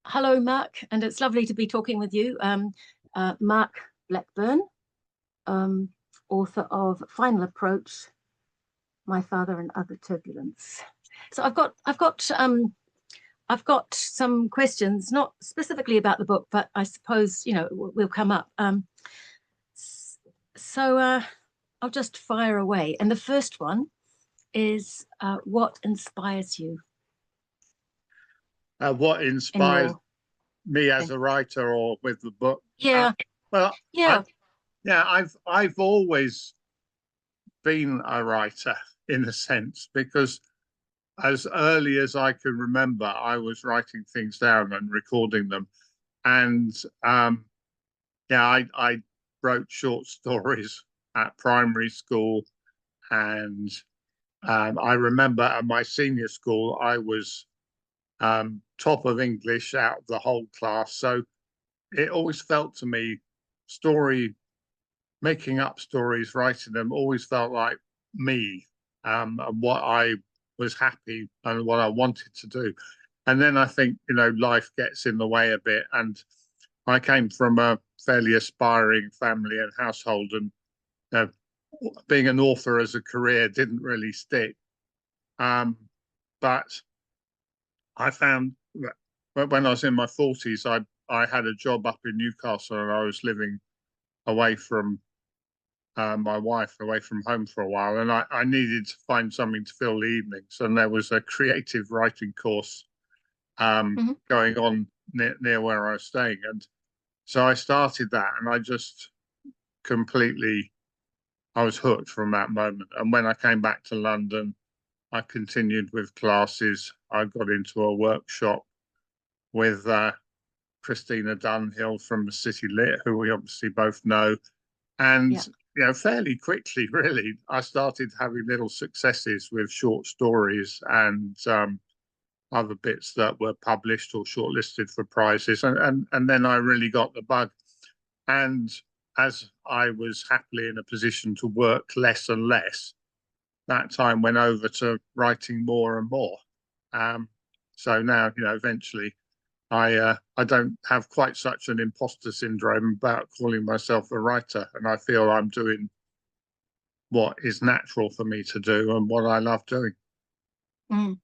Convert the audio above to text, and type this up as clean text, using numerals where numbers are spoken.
Hello, Mark, and it's lovely to be talking with you. Mark Blackburn, um, author of Final Approach, My Father and Other Turbulence. So I've got some questions, not specifically about the book, but I suppose will come up. So I'll just fire away. And the first one is, what inspires you What in inspires your? me as a writer or with the book? Uh, Yeah, well, I yeah. yeah, I've always been a writer in a sense because as early as I can remember, I was writing things down and recording them, and yeah, I wrote short stories at primary school, and I remember at my senior school I was top of English out of the whole class. So it always felt to me, story making up stories, writing them always felt like me, and what I was happy and what I wanted to do. And then I think, life gets in the way a bit. And I came from a fairly aspiring family and household, and uh, being an author as a career didn't really stick. Um, but I found that when I was in my 40s, I had a job up in Newcastle, and I was living away from my wife, away from home for a while, and I needed to find something to fill the evenings. And there was a creative writing course Mhm. going on near where I was staying, and so I started that, and I just completely I was hooked from that moment. And when I came back to London, I continued with classes. I got into a workshop with Christina Dunhill from the City Lit, who we obviously both know. And, Yeah. fairly quickly, really, I started having little successes with short stories and other bits that were published or shortlisted for prizes. And then I really got the bug. And as I was happily in a position to work less and less, that time went over to writing more and more. Um, so now, eventually I don't have quite such an imposter syndrome about calling myself a writer, and I feel I'm doing what is natural for me to do and what I love doing. Mm.